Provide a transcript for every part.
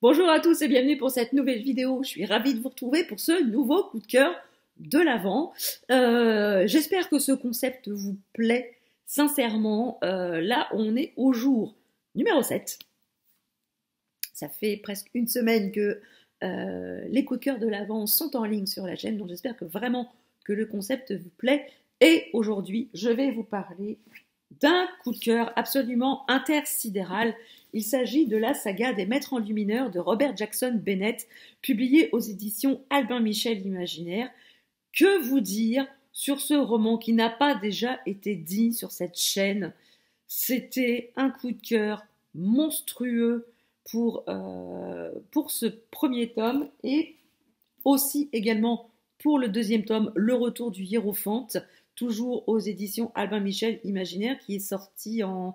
Bonjour à tous et bienvenue pour cette nouvelle vidéo. Je suis ravie de vous retrouver pour ce nouveau coup de cœur de l'Avent. J'espère que ce concept vous plaît sincèrement. Là, on est au jour numéro 7. Ça fait presque une semaine que les coups de cœur de l'Avent sont en ligne sur la chaîne, donc j'espère que vraiment que le concept vous plaît. Et aujourd'hui, je vais vous parler d'un coup de cœur absolument intersidéral. Il s'agit de la saga des Maîtres Enlumineurs de Robert Jackson Bennett, publiée aux éditions Albin Michel Imaginaire. Que vous dire sur ce roman qui n'a pas déjà été dit sur cette chaîne? C'était un coup de cœur monstrueux pour ce premier tome et aussi également pour le deuxième tome, Le Retour du Hiérophante, toujours aux éditions Albin Michel Imaginaire, qui est sorti en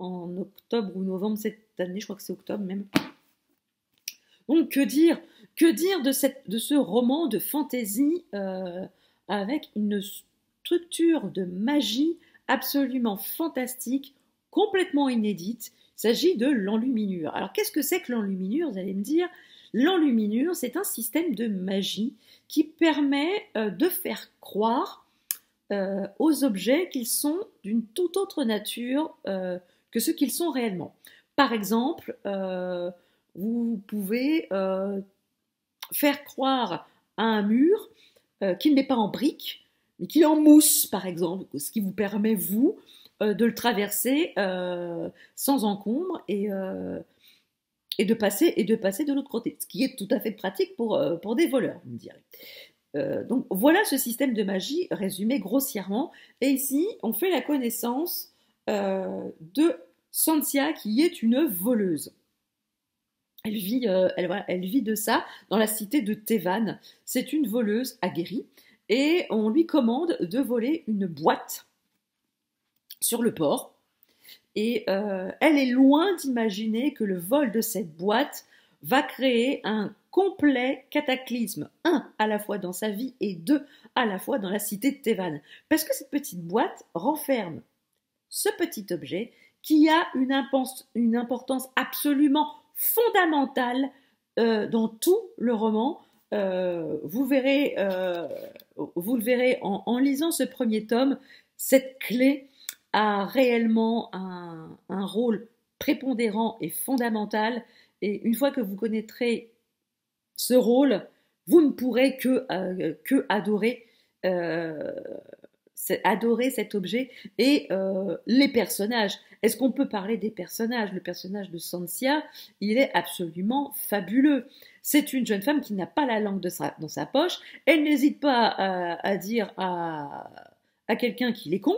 octobre ou novembre cette année, je crois que c'est octobre même. Donc que dire de ce roman de fantaisie avec une structure de magie absolument fantastique, complètement inédite. Il s'agit de l'enluminure. Alors qu'est-ce que c'est que l'enluminure? Vous allez me dire, l'enluminure, c'est un système de magie qui permet de faire croire aux objets qu'ils sont d'une toute autre nature que ce qu'ils sont réellement. Par exemple, vous pouvez faire croire à un mur qu'il n'est pas en briques, mais qu'il est en mousse, par exemple, ce qui vous permet, vous, de le traverser sans encombre et de passer de l'autre côté, ce qui est tout à fait pratique pour des voleurs, vous me direz. Donc voilà ce système de magie résumé grossièrement. Et ici, on fait la connaissance de Santia, qui est une voleuse. Elle vit de ça dans la cité de Thévan. C'est une voleuse aguerrie et on lui commande de voler une boîte sur le port. Et elle est loin d'imaginer que le vol de cette boîte va créer un complet cataclysme, un à la fois dans sa vie et deux à la fois dans la cité de Thévan. Parce que cette petite boîte renferme ce petit objet qui a une importance absolument fondamentale dans tout le roman. Vous le verrez en lisant ce premier tome, cette clé a réellement un rôle prépondérant et fondamental. Et une fois que vous connaîtrez ce rôle, vous ne pourrez que adorer cet objet et les personnages. Est-ce qu'on peut parler des personnages? Le personnage de Santia, il est absolument fabuleux. C'est une jeune femme qui n'a pas la langue dans sa poche. Elle n'hésite pas à dire à quelqu'un qu'il est con.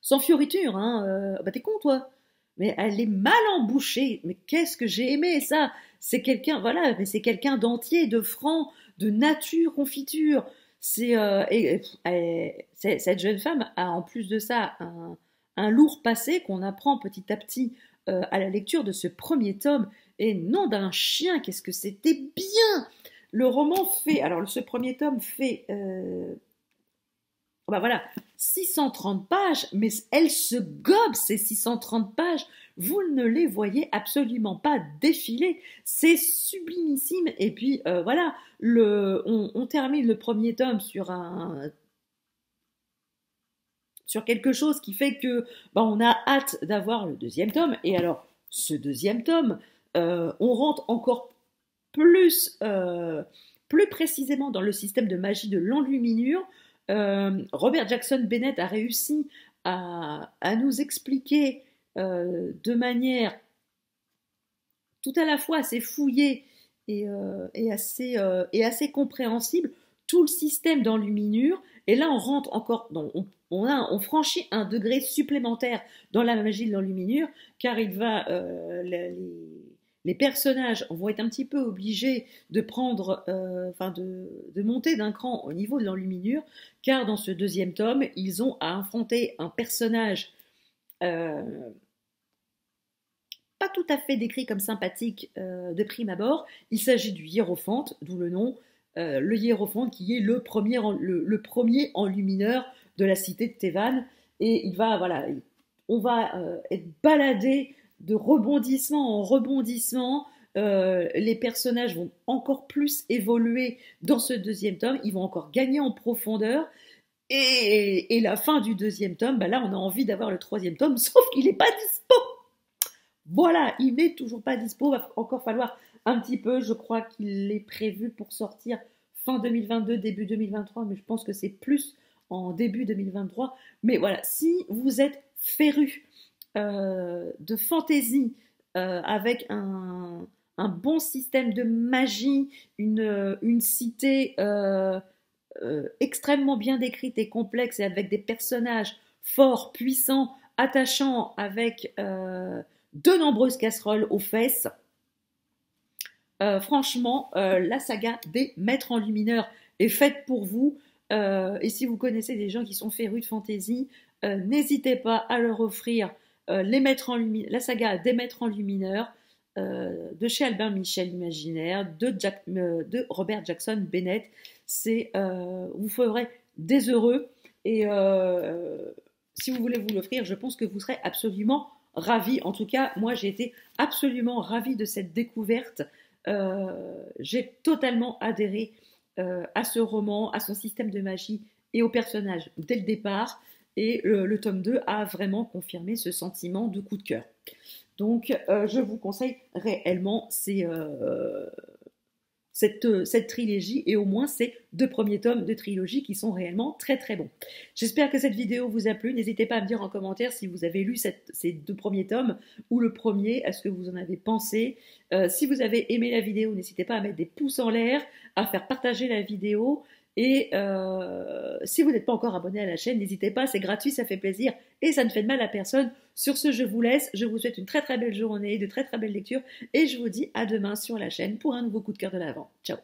Sans fioriture, hein. Bah t'es con, toi. Mais elle est mal embouchée. Mais qu'est-ce que j'ai aimé ça? C'est quelqu'un, voilà, mais c'est quelqu'un d'entier, de franc, de nature confiture. Cette jeune femme a en plus de ça un lourd passé qu'on apprend petit à petit à la lecture de ce premier tome. Et nom d'un chien, qu'est-ce que c'était bien! Le roman fait, alors ce premier tome fait bah voilà, 630 pages, mais elle se gobe ces 630 pages. Vous ne les voyez absolument pas défiler. C'est sublimissime. Et puis voilà, on termine le premier tome sur quelque chose qui fait que on a hâte d'avoir le deuxième tome. Et alors, ce deuxième tome, on rentre encore plus précisément dans le système de magie de l'enluminure. Robert Jackson Bennett a réussi à nous expliquer de manière tout à la fois assez fouillée et assez compréhensible tout le système d'enluminure. Et là, on rentre encore, on franchit un degré supplémentaire dans la magie de l'enluminure, car les personnages vont être un petit peu obligés de prendre, de monter d'un cran au niveau de l'enluminure, car dans ce deuxième tome, ils ont à affronter un personnage pas tout à fait décrit comme sympathique de prime abord. Il s'agit du hiérophante, d'où le nom, le hiérophante qui est le premier enlumineur de la cité de Thévan. Et on va être baladé de rebondissement en rebondissement. Les personnages vont encore plus évoluer dans ce deuxième tome, ils vont encore gagner en profondeur. Et la fin du deuxième tome, bah là on a envie d'avoir le troisième tome, sauf qu'il n'est pas dispo. Voilà, il n'est toujours pas dispo, va encore falloir un petit peu, je crois qu'il est prévu pour sortir fin 2022, début 2023, mais je pense que c'est plus en début 2023. Mais voilà, si vous êtes féru de fantasy avec un bon système de magie, une cité extrêmement bien décrite et complexe et avec des personnages forts, puissants, attachants, avec de nombreuses casseroles aux fesses. Franchement, la saga des Maîtres Enlumineurs est faite pour vous. Et si vous connaissez des gens qui sont férus de fantasy, n'hésitez pas à leur offrir la saga des Maîtres Enlumineurs de chez Albin Michel Imaginaire, de Robert Jackson Bennett. Vous ferez des heureux. Et si vous voulez vous l'offrir, je pense que vous serez absolument ravis. En tout cas, moi, j'ai été absolument ravie de cette découverte. J'ai totalement adhéré à ce roman, à son système de magie et aux personnages dès le départ. Et le tome 2 a vraiment confirmé ce sentiment de coup de cœur. Donc, je vous conseille réellement cette trilogie et au moins ces 2 premiers tomes de trilogie qui sont réellement très très bons. J'espère que cette vidéo vous a plu. N'hésitez pas à me dire en commentaire si vous avez lu ces 2 premiers tomes ou le premier, à ce que vous en avez pensé. Si vous avez aimé la vidéo, n'hésitez pas à mettre des pouces en l'air, à faire partager la vidéo. Et si vous n'êtes pas encore abonné à la chaîne, n'hésitez pas, c'est gratuit, ça fait plaisir et ça ne fait de mal à personne. Sur ce, je vous laisse, je vous souhaite une très très belle journée, de très très belles lectures et je vous dis à demain sur la chaîne pour un nouveau coup de cœur de l'Avent. Ciao!